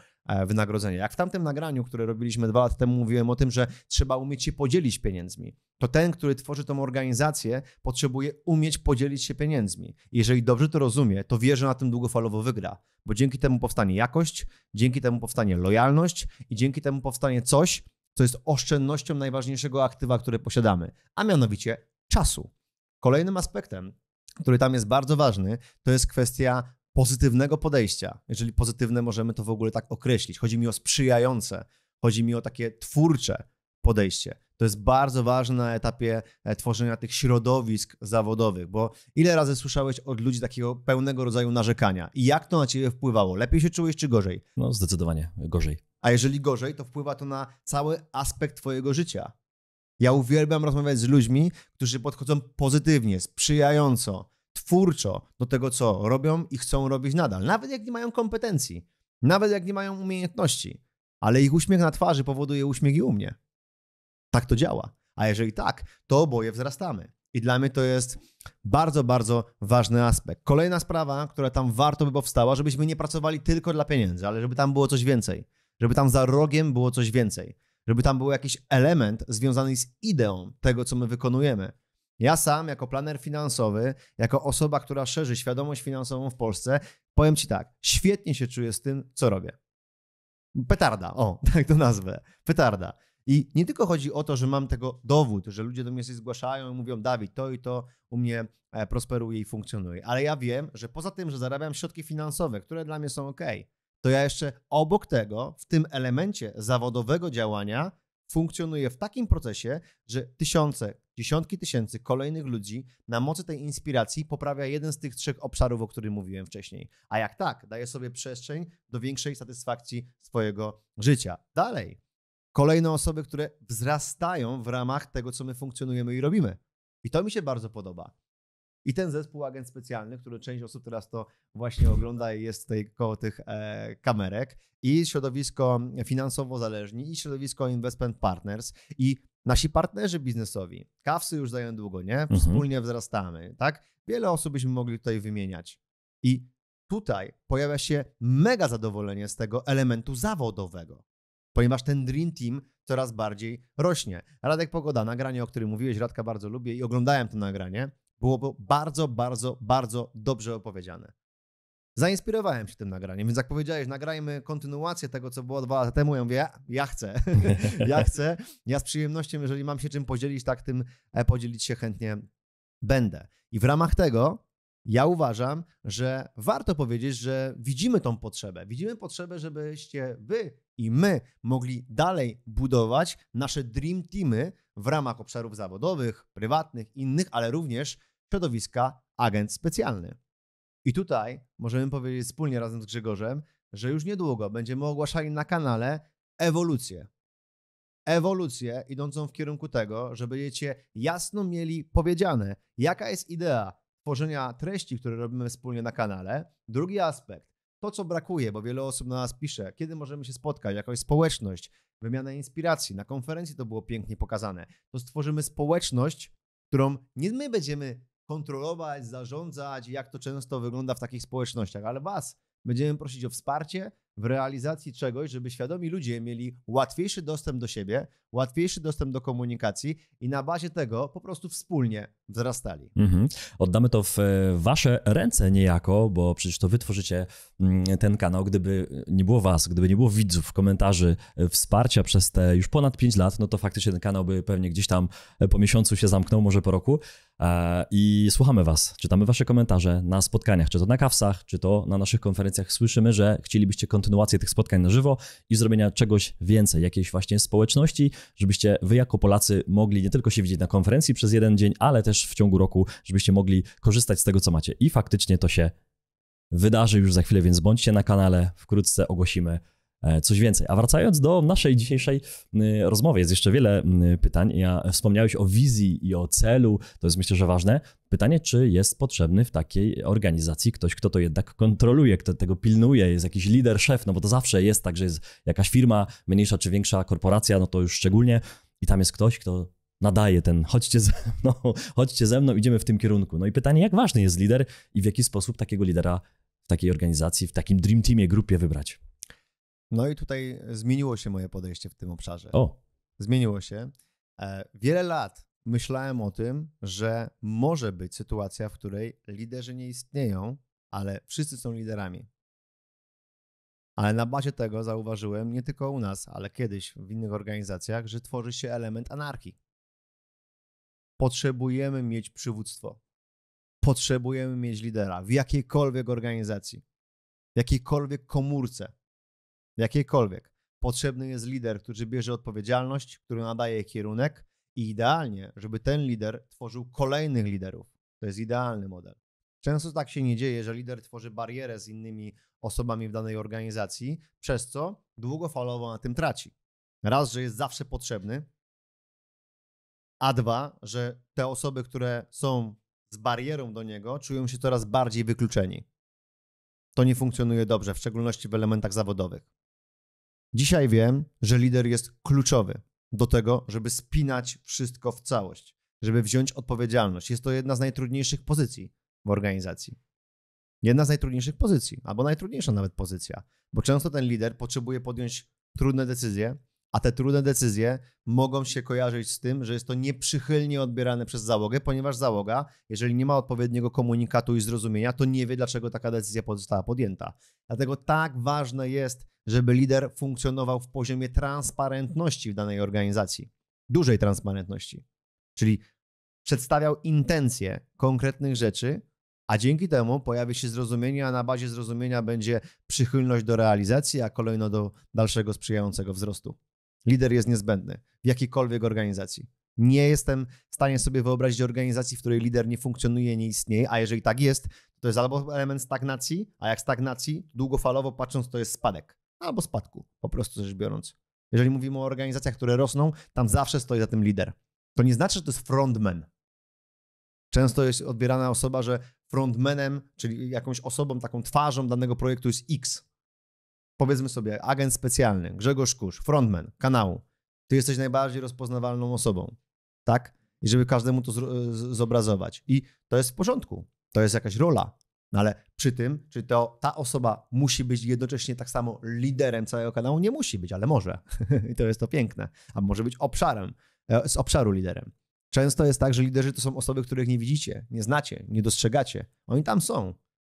wynagrodzenie. Jak w tamtym nagraniu, które robiliśmy 2 lata temu, mówiłem o tym, że trzeba umieć się podzielić pieniędzmi. To ten, który tworzy tą organizację, potrzebuje umieć podzielić się pieniędzmi. Jeżeli dobrze to rozumie, to wie, że na tym długofalowo wygra, bo dzięki temu powstanie jakość, dzięki temu powstanie lojalność i dzięki temu powstanie coś, co jest oszczędnością najważniejszego aktywa, które posiadamy, a mianowicie czasu. Kolejnym aspektem, który tam jest bardzo ważny, to jest kwestia pozytywnego podejścia. Jeżeli pozytywne możemy to w ogóle tak określić. Chodzi mi o sprzyjające, chodzi mi o takie twórcze podejście. To jest bardzo ważne na etapie tworzenia tych środowisk zawodowych, bo ile razy słyszałeś od ludzi takiego pełnego rodzaju narzekania i jak to na ciebie wpływało? Lepiej się czułeś czy gorzej? No zdecydowanie gorzej. A jeżeli gorzej, to wpływa to na cały aspekt twojego życia. Ja uwielbiam rozmawiać z ludźmi, którzy podchodzą pozytywnie, sprzyjająco, twórczo do tego, co robią i chcą robić nadal. Nawet jak nie mają kompetencji, nawet jak nie mają umiejętności, ale ich uśmiech na twarzy powoduje uśmiech i u mnie. Tak to działa. A jeżeli tak, to oboje wzrastamy. I dla mnie to jest bardzo, bardzo ważny aspekt. Kolejna sprawa, która tam warto by powstała, żebyśmy nie pracowali tylko dla pieniędzy, ale żeby tam było coś więcej. Żeby tam za rogiem było coś więcej. Żeby tam był jakiś element związany z ideą tego, co my wykonujemy. Ja sam, jako planer finansowy, jako osoba, która szerzy świadomość finansową w Polsce, powiem ci tak, świetnie się czuję z tym, co robię. Petarda, o, tak to nazwę. Petarda. I nie tylko chodzi o to, że mam tego dowód, że ludzie do mnie się zgłaszają i mówią, Dawid, to i to u mnie prosperuje i funkcjonuje. Ale ja wiem, że poza tym, że zarabiam środki finansowe, które dla mnie są ok, to ja jeszcze obok tego, w tym elemencie zawodowego działania funkcjonuję w takim procesie, że tysiące, dziesiątki tysięcy kolejnych ludzi na mocy tej inspiracji poprawia jeden z tych 3 obszarów, o których mówiłem wcześniej. A jak tak, daje sobie przestrzeń do większej satysfakcji swojego życia. Dalej. Kolejne osoby, które wzrastają w ramach tego, co my funkcjonujemy i robimy. I to mi się bardzo podoba. I ten zespół agent specjalny, który część osób teraz to właśnie ogląda i jest tutaj koło tych kamerek, i środowisko finansowo zależni, i środowisko Investment Partners, i nasi partnerzy biznesowi. Kawsy już dają długo, nie? Wspólnie wzrastamy, tak? Wiele osób byśmy mogli tutaj wymieniać. I tutaj pojawia się mega zadowolenie z tego elementu zawodowego, ponieważ ten Dream Team coraz bardziej rośnie. Radek Pogoda, nagranie, o którym mówiłeś, Radka bardzo lubię i oglądałem to nagranie, było bardzo, bardzo, bardzo dobrze opowiedziane. Zainspirowałem się tym nagraniem, więc jak powiedziałeś, nagrajmy kontynuację tego, co było 2 lata temu, ja mówię, ja chcę, ja chcę, ja z przyjemnością, jeżeli mam się czym podzielić, tak tym podzielić się chętnie będę. I w ramach tego ja uważam, że warto powiedzieć, że widzimy tą potrzebę. Widzimy potrzebę, żebyście wy i my mogli dalej budować nasze Dream Teamy w ramach obszarów zawodowych, prywatnych, innych, ale również środowiska agent specjalny. I tutaj możemy powiedzieć wspólnie razem z Grzegorzem, że już niedługo będziemy ogłaszali na kanale ewolucję. ewolucję idącą w kierunku tego, że będziecie jasno mieli powiedziane, jaka jest idea tworzenia treści, które robimy wspólnie na kanale. Drugi aspekt, to co brakuje, bo wiele osób na nas pisze, kiedy możemy się spotkać, jakąś społeczność, wymiana inspiracji. Na konferencji to było pięknie pokazane. To stworzymy społeczność, którą nie my będziemy kontrolować, zarządzać, jak to często wygląda w takich społecznościach, ale was będziemy prosić o wsparcie w realizacji czegoś, żeby świadomi ludzie mieli łatwiejszy dostęp do siebie, łatwiejszy dostęp do komunikacji i na bazie tego po prostu wspólnie wzrastali. Oddamy to w wasze ręce niejako, bo przecież to wy tworzycie ten kanał. Gdyby nie było was, gdyby nie było widzów, komentarzy, wsparcia przez te już ponad 5 lat, no to faktycznie ten kanał by pewnie gdzieś tam po miesiącu się zamknął, może po roku. I słuchamy was, czytamy wasze komentarze na spotkaniach, czy to na kawsach, czy to na naszych konferencjach. Słyszymy, że chcielibyście kontynuację tych spotkań na żywo i zrobienia czegoś więcej, jakiejś właśnie społeczności, żebyście wy jako Polacy mogli nie tylko się widzieć na konferencji przez jeden dzień, ale też w ciągu roku, żebyście mogli korzystać z tego, co macie. I faktycznie to się wydarzy już za chwilę, więc bądźcie na kanale, wkrótce ogłosimy coś więcej. A wracając do naszej dzisiejszej rozmowy, jest jeszcze wiele pytań. Wspomniałeś o wizji i o celu, to jest myślę, że ważne. Pytanie, czy jest potrzebny w takiej organizacji ktoś, kto to jednak kontroluje, kto tego pilnuje, jest jakiś lider, szef, no bo to zawsze jest tak, że jest jakaś firma, mniejsza czy większa korporacja, no to już szczególnie i tam jest ktoś, kto nadaje ten chodźcie ze mną, idziemy w tym kierunku. No i pytanie, jak ważny jest lider i w jaki sposób takiego lidera w takiej organizacji, w takim dream teamie, grupie wybrać? No i tutaj zmieniło się moje podejście w tym obszarze. O. Zmieniło się. Wiele lat myślałem o tym, że może być sytuacja, w której liderzy nie istnieją, ale wszyscy są liderami. Ale na bazie tego zauważyłem, nie tylko u nas, ale kiedyś w innych organizacjach, że tworzy się element anarchii. Potrzebujemy mieć przywództwo. Potrzebujemy mieć lidera w jakiejkolwiek organizacji, w jakiejkolwiek komórce. Jakiejkolwiek. Potrzebny jest lider, który bierze odpowiedzialność, który nadaje kierunek i idealnie, żeby ten lider tworzył kolejnych liderów. To jest idealny model. Często tak się nie dzieje, że lider tworzy barierę z innymi osobami w danej organizacji, przez co długofalowo na tym traci. Raz, że jest zawsze potrzebny, a dwa, że te osoby, które są z barierą do niego, czują się coraz bardziej wykluczeni. To nie funkcjonuje dobrze, w szczególności w elementach zawodowych. Dzisiaj wiem, że lider jest kluczowy do tego, żeby spinać wszystko w całość, żeby wziąć odpowiedzialność. Jest to jedna z najtrudniejszych pozycji w organizacji. Jedna z najtrudniejszych pozycji, albo najtrudniejsza nawet pozycja, bo często ten lider potrzebuje podjąć trudne decyzje, a te trudne decyzje mogą się kojarzyć z tym, że jest to nieprzychylnie odbierane przez załogę, ponieważ załoga, jeżeli nie ma odpowiedniego komunikatu i zrozumienia, to nie wie, dlaczego taka decyzja została podjęta. Dlatego tak ważne jest, żeby lider funkcjonował w poziomie transparentności w danej organizacji, dużej transparentności, czyli przedstawiał intencje konkretnych rzeczy, a dzięki temu pojawi się zrozumienie, a na bazie zrozumienia będzie przychylność do realizacji, a kolejno do dalszego sprzyjającego wzrostu. Lider jest niezbędny w jakiejkolwiek organizacji. Nie jestem w stanie sobie wyobrazić organizacji, w której lider nie funkcjonuje, nie istnieje, a jeżeli tak jest, to jest albo element stagnacji, a jak stagnacji, długofalowo patrząc, to jest spadek. Albo spadku, po prostu rzecz biorąc. Jeżeli mówimy o organizacjach, które rosną, tam zawsze stoi za tym lider. To nie znaczy, że to jest frontman. Często jest odbierana osoba, że frontmanem, czyli jakąś osobą, taką twarzą danego projektu jest X. Powiedzmy sobie, agent specjalny, Grzegorz Kusz, frontman kanału. Ty jesteś najbardziej rozpoznawalną osobą, tak? I żeby każdemu to zobrazować. I to jest w porządku. To jest jakaś rola. No ale przy tym, czy to ta osoba musi być jednocześnie tak samo liderem całego kanału? Nie musi być, ale może. I to jest to piękne. A może być z obszaru liderem. Często jest tak, że liderzy to są osoby, których nie widzicie, nie znacie, nie dostrzegacie. Oni tam są.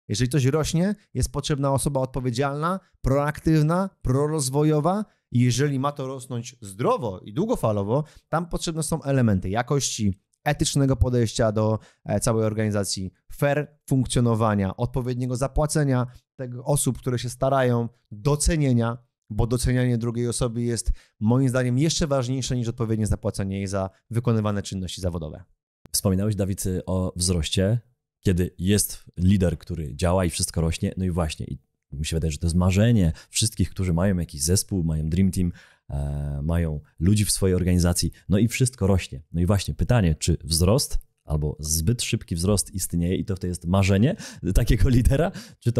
Jeżeli coś rośnie, jest potrzebna osoba odpowiedzialna, proaktywna, prorozwojowa i jeżeli ma to rosnąć zdrowo i długofalowo, tam potrzebne są elementy jakości, etycznego podejścia do całej organizacji, fair funkcjonowania, odpowiedniego zapłacenia tego osób, które się starają, docenienia, bo docenianie drugiej osoby jest moim zdaniem jeszcze ważniejsze niż odpowiednie zapłacenie jej za wykonywane czynności zawodowe. Wspominałeś, Dawid, o wzroście, kiedy jest lider, który działa i wszystko rośnie, no i właśnie, i mi się wydaje, że to jest marzenie wszystkich, którzy mają jakiś zespół, mają dream team, mają ludzi w swojej organizacji, no i wszystko rośnie. No i właśnie pytanie, czy wzrost albo zbyt szybki wzrost istnieje i to jest marzenie takiego lidera, czy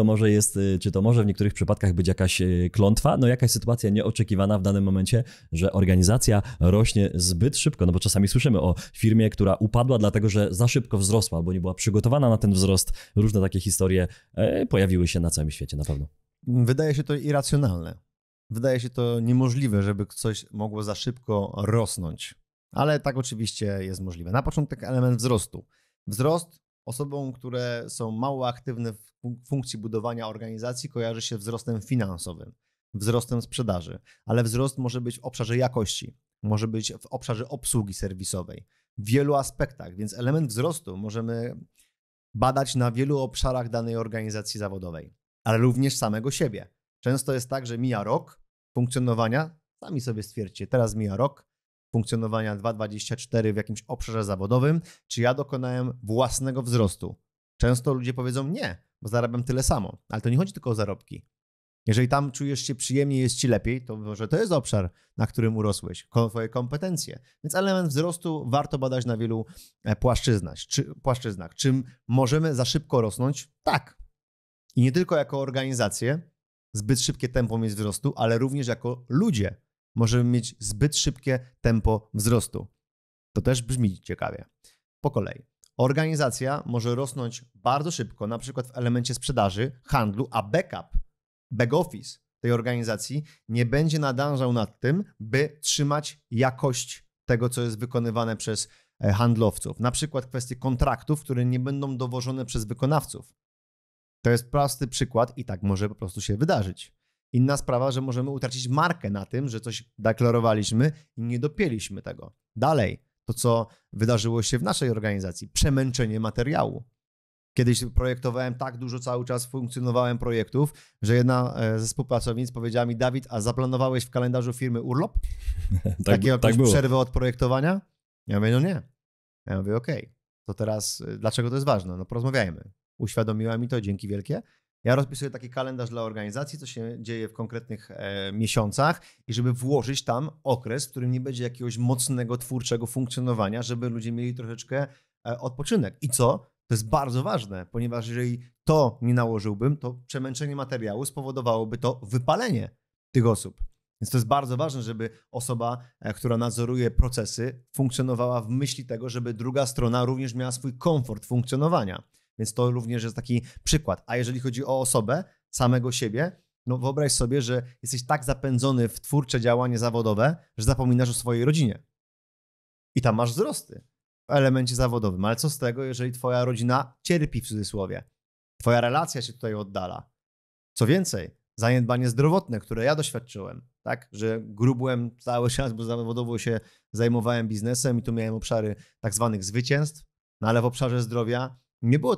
to może w niektórych przypadkach być jakaś klątwa, no jakaś sytuacja nieoczekiwana w danym momencie, że organizacja rośnie zbyt szybko, no bo czasami słyszymy o firmie, która upadła dlatego, że za szybko wzrosła albo nie była przygotowana na ten wzrost. Różne takie historie pojawiły się na całym świecie na pewno. Wydaje się to irracjonalne. Wydaje się to niemożliwe, żeby coś mogło za szybko rosnąć. Ale tak oczywiście jest możliwe. Na początek element wzrostu. Wzrost osobom, które są mało aktywne w funkcji budowania organizacji, kojarzy się wzrostem finansowym, wzrostem sprzedaży, ale wzrost może być w obszarze jakości, może być w obszarze obsługi serwisowej, w wielu aspektach, więc element wzrostu możemy badać na wielu obszarach danej organizacji zawodowej, ale również samego siebie. Często jest tak, że mija rok funkcjonowania, sami sobie stwierdźcie, teraz mija rok funkcjonowania 2024 w jakimś obszarze zawodowym, czy ja dokonałem własnego wzrostu. Często ludzie powiedzą nie, bo zarabiam tyle samo, ale to nie chodzi tylko o zarobki. Jeżeli tam czujesz się przyjemnie, jest ci lepiej, to może to jest obszar, na którym urosłeś, twoje kompetencje. Więc element wzrostu warto badać na wielu płaszczyznach. Czym możemy za szybko rosnąć? Tak. I nie tylko jako organizacje, zbyt szybkie tempo mieć wzrostu, ale również jako ludzie możemy mieć zbyt szybkie tempo wzrostu. To też brzmi ciekawie. Po kolei. Organizacja może rosnąć bardzo szybko, na przykład w elemencie sprzedaży, handlu, a back office tej organizacji nie będzie nadążał nad tym, by trzymać jakość tego, co jest wykonywane przez handlowców. Na przykład kwestie kontraktów, które nie będą dowożone przez wykonawców. To jest prosty przykład i tak może po prostu się wydarzyć. Inna sprawa, że możemy utracić markę na tym, że coś deklarowaliśmy i nie dopięliśmy tego. Dalej, to co wydarzyło się w naszej organizacji, przemęczenie materiału. Kiedyś projektowałem tak dużo, cały czas funkcjonowałem projektów, że jedna ze współpracownic powiedziała mi: Dawid, a zaplanowałeś w kalendarzu firmy urlop? Tak przerwę od projektowania? Ja mówię, no nie. Ja mówię, okej, to teraz dlaczego to jest ważne? No porozmawiajmy. Uświadomiła mi to, dzięki wielkie. Ja rozpisuję taki kalendarz dla organizacji, co się dzieje w konkretnych miesiącach i żeby włożyć tam okres, w którym nie będzie jakiegoś mocnego, twórczego funkcjonowania, żeby ludzie mieli troszeczkę odpoczynek. I co? To jest bardzo ważne, ponieważ jeżeli to nie nałożyłbym, to przemęczenie materiału spowodowałoby to wypalenie tych osób. Więc to jest bardzo ważne, żeby osoba, która nadzoruje procesy, funkcjonowała w myśli tego, żeby druga strona również miała swój komfort funkcjonowania. Więc to również jest taki przykład. A jeżeli chodzi o osobę, samego siebie, no wyobraź sobie, że jesteś tak zapędzony w twórcze działanie zawodowe, że zapominasz o swojej rodzinie. I tam masz wzrosty w elemencie zawodowym. Ale co z tego, jeżeli twoja rodzina cierpi w cudzysłowie? Twoja relacja się tutaj oddala. Co więcej, zaniedbanie zdrowotne, które ja doświadczyłem, tak? Że grubłem cały czas, bo zawodowo się zajmowałem biznesem i tu miałem obszary tak zwanych zwycięstw, no ale w obszarze zdrowia nie było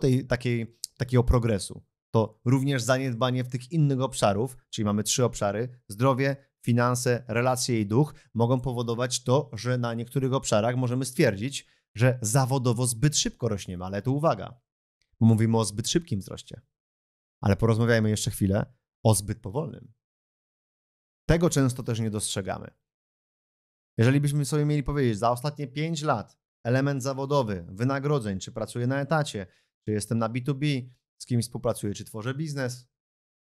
takiego progresu. To również zaniedbanie w tych innych obszarów, czyli mamy 3 obszary: zdrowie, finanse, relacje i duch, mogą powodować to, że na niektórych obszarach możemy stwierdzić, że zawodowo zbyt szybko rośniemy, ale tu uwaga, bo mówimy o zbyt szybkim wzroście. Ale porozmawiajmy jeszcze chwilę o zbyt powolnym. Tego często też nie dostrzegamy. Jeżeli byśmy sobie mieli powiedzieć, za ostatnie 5 lat element zawodowy, wynagrodzeń, czy pracuję na etacie, czy jestem na B2B, z kimś współpracuję, czy tworzę biznes.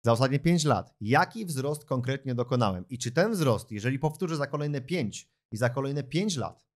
Za ostatnie 5 lat, jaki wzrost konkretnie dokonałem? I czy ten wzrost, jeżeli powtórzę za kolejne 5 i za kolejne 5 lat,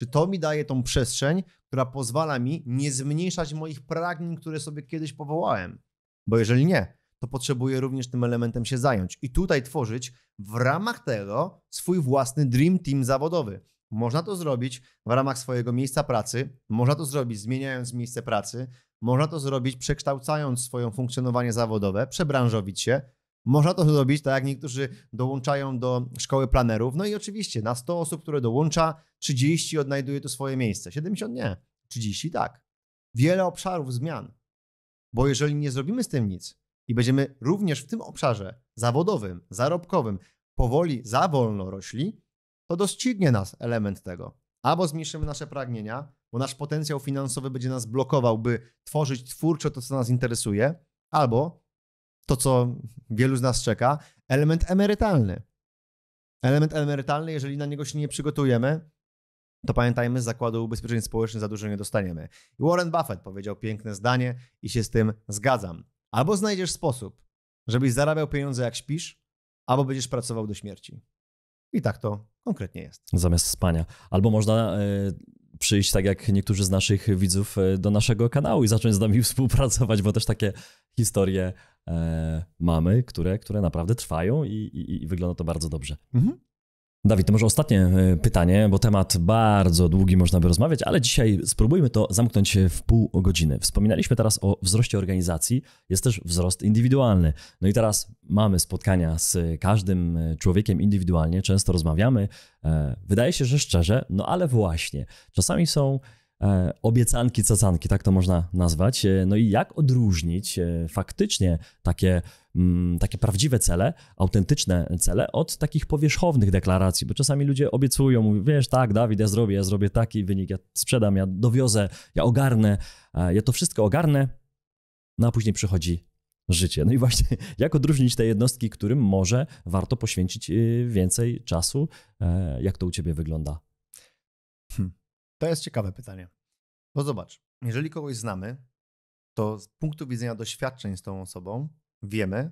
czy to mi daje tą przestrzeń, która pozwala mi nie zmniejszać moich pragnień, które sobie kiedyś powołałem? Bo jeżeli nie, to potrzebuję również tym elementem się zająć i tutaj tworzyć w ramach tego swój własny dream team zawodowy. Można to zrobić w ramach swojego miejsca pracy, można to zrobić zmieniając miejsce pracy, można to zrobić przekształcając swoje funkcjonowanie zawodowe, przebranżowić się. Można to zrobić tak, jak niektórzy dołączają do szkoły planerów. No i oczywiście na 100 osób, które dołącza, 30 odnajduje tu swoje miejsce. 70 nie, 30 tak. Wiele obszarów zmian. Bo jeżeli nie zrobimy z tym nic i będziemy również w tym obszarze zawodowym, zarobkowym powoli za wolno rośli, to doścignie nas element tego. Albo zmniejszymy nasze pragnienia, bo nasz potencjał finansowy będzie nas blokował, by tworzyć twórczo to, co nas interesuje, albo to, co wielu z nas czeka, element emerytalny. Element emerytalny, jeżeli na niego się nie przygotujemy, to pamiętajmy, z Zakładu Ubezpieczeń Społecznych za dużo nie dostaniemy. I Warren Buffett powiedział piękne zdanie i się z tym zgadzam. Albo znajdziesz sposób, żebyś zarabiał pieniądze jak śpisz, albo będziesz pracował do śmierci. I tak to konkretnie jest. Zamiast spania. Albo można przyjść, tak jak niektórzy z naszych widzów, do naszego kanału i zacząć z nami współpracować, bo też takie historie mamy, które naprawdę trwają i wygląda to bardzo dobrze. Dawid, to może ostatnie pytanie, bo temat bardzo długi, można by rozmawiać, ale dzisiaj spróbujmy to zamknąć w pół godziny. Wspominaliśmy teraz o wzroście organizacji, jest też wzrost indywidualny. No i teraz mamy spotkania z każdym człowiekiem indywidualnie, często rozmawiamy, wydaje się, że szczerze, no ale właśnie, czasami są obiecanki, cacanki, tak to można nazwać. No i jak odróżnić faktycznie takie prawdziwe cele, autentyczne cele od takich powierzchownych deklaracji, bo czasami ludzie obiecują, mówią, wiesz, tak, Dawid, ja zrobię taki wynik, ja sprzedam, ja dowiozę, ja ogarnę, ja to wszystko ogarnę, no a później przychodzi życie. No i właśnie, jak odróżnić te jednostki, którym może warto poświęcić więcej czasu? Jak to u ciebie wygląda? To jest ciekawe pytanie. Bo zobacz, jeżeli kogoś znamy, to z punktu widzenia doświadczeń z tą osobą wiemy,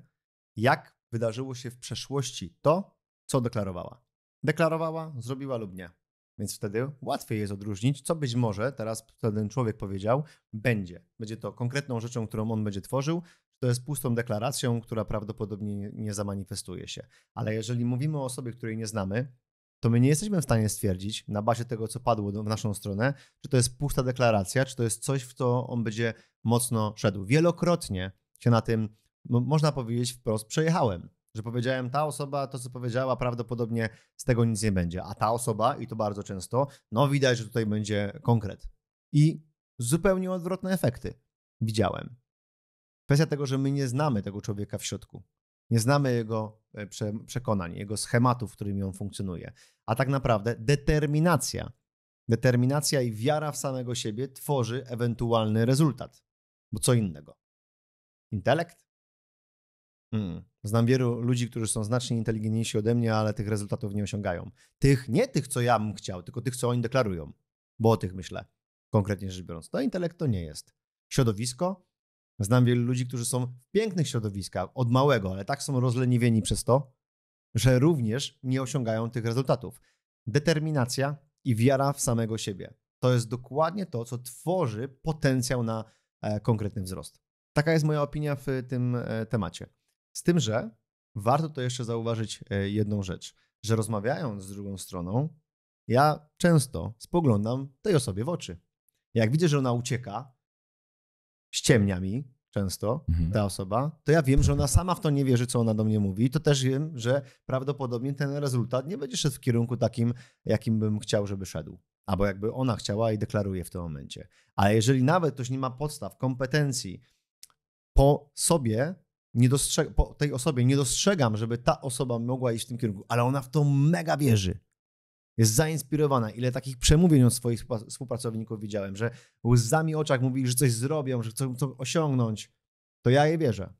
jak wydarzyło się w przeszłości to, co deklarowała. Deklarowała, zrobiła lub nie. Więc wtedy łatwiej jest odróżnić, co być może teraz ten człowiek powiedział, będzie. Będzie to konkretną rzeczą, którą on będzie tworzył, to jest pustą deklaracją, która prawdopodobnie nie zamanifestuje się. Ale jeżeli mówimy o osobie, której nie znamy, to my nie jesteśmy w stanie stwierdzić na bazie tego, co padło w naszą stronę, czy to jest pusta deklaracja, czy to jest coś, w co on będzie mocno szedł. Wielokrotnie się na tym, można powiedzieć wprost, przejechałem, że powiedziałem, ta osoba, to co powiedziała, prawdopodobnie z tego nic nie będzie, a ta osoba, i to bardzo często, no widać, że tutaj będzie konkret. I zupełnie odwrotne efekty widziałem. Kwestia tego, że my nie znamy tego człowieka w środku. Nie znamy jego przekonań, jego schematów, w którymi on funkcjonuje. A tak naprawdę determinacja i wiara w samego siebie tworzy ewentualny rezultat. Bo co innego? Intelekt? Znam wielu ludzi, którzy są znacznie inteligentniejsi ode mnie, ale tych rezultatów nie osiągają. Nie tych, co ja bym chciał, tylko tych, co oni deklarują. Bo o tych myślę, konkretnie rzecz biorąc. To intelekt to nie jest. Środowisko? Znam wielu ludzi, którzy są w pięknych środowiskach od małego, ale tak są rozleniwieni przez to, że również nie osiągają tych rezultatów. Determinacja i wiara w samego siebie. To jest dokładnie to, co tworzy potencjał na konkretny wzrost. Taka jest moja opinia w tym temacie. Z tym, że warto to jeszcze zauważyć jedną rzecz, że rozmawiając z drugą stroną, ja często spoglądam tej osobie w oczy. Jak widzę, że ona ucieka, ściemnia mi często ta osoba, to ja wiem, że ona sama w to nie wierzy, co ona do mnie mówi. To też wiem, że prawdopodobnie ten rezultat nie będzie szedł w kierunku takim, jakim bym chciał, żeby szedł. Albo jakby ona chciała i deklaruje w tym momencie. Ale jeżeli nawet ktoś nie ma podstaw, kompetencji, po tej osobie nie dostrzegam, żeby ta osoba mogła iść w tym kierunku, ale ona w to mega wierzy. Jest zainspirowana. Ile takich przemówień od swoich współpracowników widziałem, że łzami w oczach mówili, że coś zrobią, że chcą osiągnąć. To ja jej wierzę.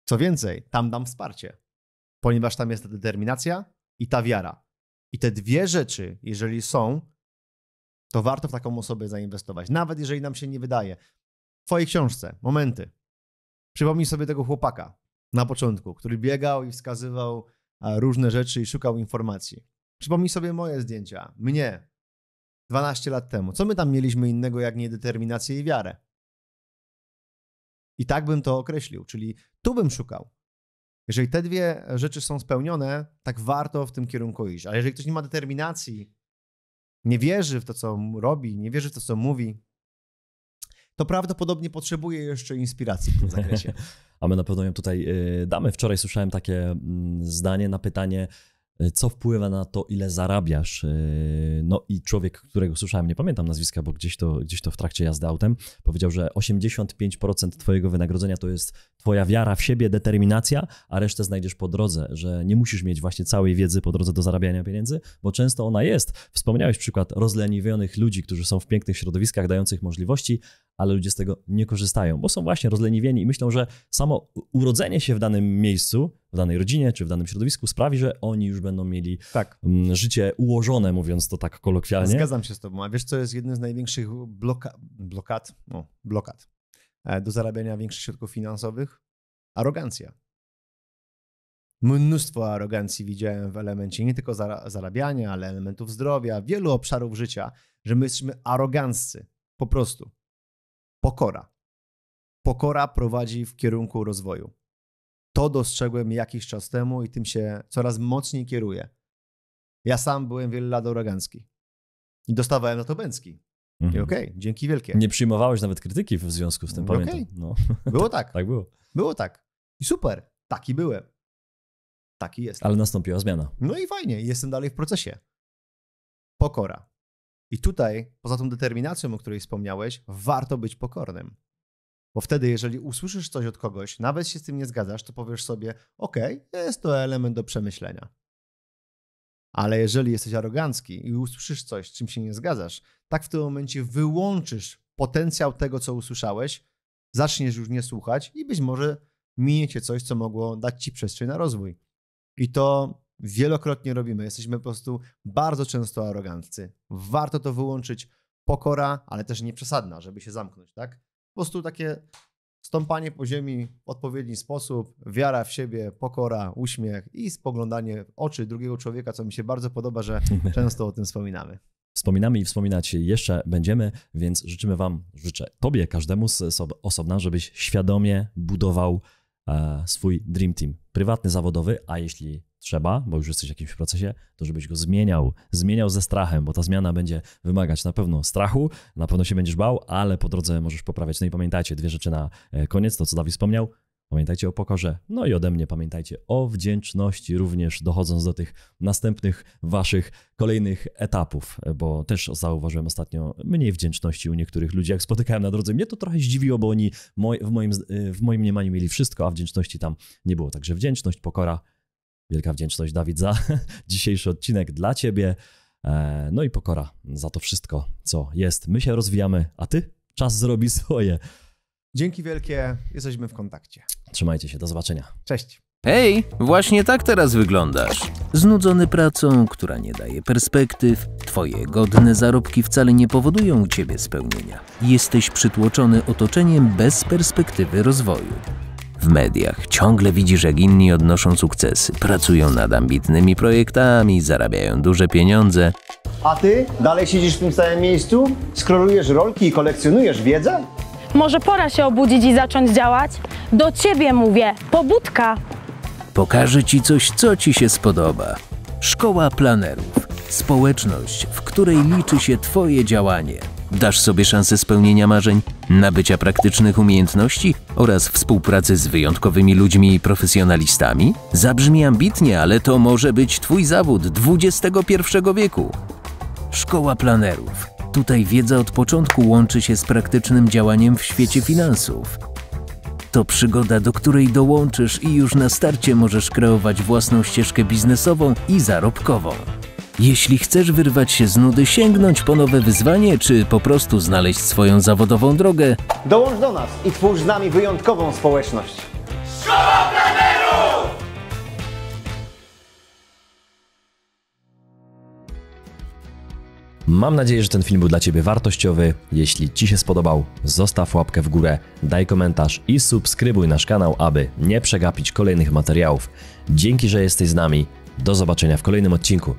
Co więcej, tam dam wsparcie, ponieważ tam jest ta determinacja i ta wiara. I te dwie rzeczy, jeżeli są, to warto w taką osobę zainwestować. Nawet jeżeli nam się nie wydaje. W twojej książce, momenty. Przypomnij sobie tego chłopaka na początku, który biegał i wskazywał różne rzeczy i szukał informacji. Przypomnij sobie moje zdjęcia, mnie, 12 lat temu. Co my tam mieliśmy innego jak nie determinację i wiarę? I tak bym to określił, czyli tu bym szukał. Jeżeli te dwie rzeczy są spełnione, tak warto w tym kierunku iść. Ale jeżeli ktoś nie ma determinacji, nie wierzy w to, co robi, nie wierzy w to, co mówi, to prawdopodobnie potrzebuje jeszcze inspiracji w tym zakresie. A my na pewno ją tutaj damy. Wczoraj słyszałem takie zdanie na pytanie, co wpływa na to, ile zarabiasz. No i człowiek, którego słyszałem, nie pamiętam nazwiska, bo gdzieś to w trakcie jazdy autem, powiedział, że 85% twojego wynagrodzenia to jest twoja wiara w siebie, determinacja, a resztę znajdziesz po drodze, że nie musisz mieć właśnie całej wiedzy po drodze do zarabiania pieniędzy, bo często ona jest. Wspomniałeś przykład rozleniwionych ludzi, którzy są w pięknych środowiskach dających możliwości, ale ludzie z tego nie korzystają, bo są właśnie rozleniwieni i myślą, że samo urodzenie się w danym miejscu, w danej rodzinie czy w danym środowisku sprawi, że oni już będą mieli życie ułożone, mówiąc to tak kolokwialnie. Zgadzam się z tobą, a wiesz co jest jednym z największych blokad do zarabiania większych środków finansowych? Arogancja. Mnóstwo arogancji widziałem w elemencie nie tylko zarabiania, ale elementów zdrowia, wielu obszarów życia, że my jesteśmy aroganccy. Po prostu. Pokora. Pokora prowadzi w kierunku rozwoju. To dostrzegłem jakiś czas temu i tym się coraz mocniej kieruję. Ja sam byłem wiele lat arogancki i dostawałem na to bęcki. I okej, dzięki wielkie. Nie przyjmowałeś nawet krytyki w związku z tym, pamiętam. No. Było tak. Tak było. Było tak. I super. Taki byłem. Taki jest. Ale nastąpiła zmiana. No i fajnie. Jestem dalej w procesie. Pokora. I tutaj, poza tą determinacją, o której wspomniałeś, warto być pokornym. Bo wtedy, jeżeli usłyszysz coś od kogoś, nawet się z tym nie zgadzasz, to powiesz sobie, okej, jest to element do przemyślenia. Ale jeżeli jesteś arogancki i usłyszysz coś, z czym się nie zgadzasz, tak w tym momencie wyłączysz potencjał tego, co usłyszałeś, zaczniesz już nie słuchać i być może minie cię coś, co mogło dać ci przestrzeń na rozwój. I to wielokrotnie robimy. Jesteśmy po prostu bardzo często aroganccy. Warto to wyłączyć. Pokora, ale też nie przesadna, żeby się zamknąć, tak? Po prostu takie stąpanie po ziemi w odpowiedni sposób, wiara w siebie, pokora, uśmiech i spoglądanie w oczy drugiego człowieka, co mi się bardzo podoba, że często o tym wspominamy. Wspominamy i wspominać jeszcze będziemy, więc życzymy wam, życzę tobie, każdemu z osobna, żebyś świadomie budował swój dream team, prywatny, zawodowy, a jeśli trzeba, bo już jesteś w jakimś procesie, to żebyś go zmieniał ze strachem, bo ta zmiana będzie wymagać na pewno strachu, na pewno się będziesz bał, ale po drodze możesz poprawiać. No i pamiętajcie, 2 rzeczy na koniec, to co Dawid wspomniał, pamiętajcie o pokorze, no i ode mnie pamiętajcie o wdzięczności również, dochodząc do tych następnych waszych kolejnych etapów, bo też zauważyłem ostatnio mniej wdzięczności u niektórych ludzi, jak spotykałem na drodze. Mnie to trochę zdziwiło, bo oni w moim mniemaniu mieli wszystko, a wdzięczności tam nie było. Także wdzięczność, pokora, wielka wdzięczność, Dawid, za dzisiejszy odcinek dla ciebie, no i pokora za to wszystko, co jest. My się rozwijamy, a ty? Czas zrobi swoje. Dzięki wielkie, jesteśmy w kontakcie. Trzymajcie się, do zobaczenia. Cześć. Hej, właśnie tak teraz wyglądasz. Znudzony pracą, która nie daje perspektyw, twoje godne zarobki wcale nie powodują u ciebie spełnienia. Jesteś przytłoczony otoczeniem bez perspektywy rozwoju. W mediach ciągle widzisz, jak inni odnoszą sukcesy, pracują nad ambitnymi projektami, zarabiają duże pieniądze. A ty dalej siedzisz w tym samym miejscu? Skrolujesz rolki i kolekcjonujesz wiedzę? Może pora się obudzić i zacząć działać? Do ciebie mówię, pobudka! Pokażę ci coś, co ci się spodoba. Szkoła planerów. Społeczność, w której liczy się twoje działanie. Dasz sobie szansę spełnienia marzeń, nabycia praktycznych umiejętności oraz współpracy z wyjątkowymi ludźmi i profesjonalistami? Zabrzmi ambitnie, ale to może być twój zawód XXI wieku. Szkoła planerów. Tutaj wiedza od początku łączy się z praktycznym działaniem w świecie finansów. To przygoda, do której dołączysz i już na starcie możesz kreować własną ścieżkę biznesową i zarobkową. Jeśli chcesz wyrwać się z nudy, sięgnąć po nowe wyzwanie, czy po prostu znaleźć swoją zawodową drogę, Dołącz do nas i twórz z nami wyjątkową społeczność. Szkoła planerów! Mam nadzieję, że ten film był dla ciebie wartościowy. Jeśli ci się spodobał, zostaw łapkę w górę, daj komentarz i subskrybuj nasz kanał, aby nie przegapić kolejnych materiałów. Dzięki, że jesteś z nami. Do zobaczenia w kolejnym odcinku.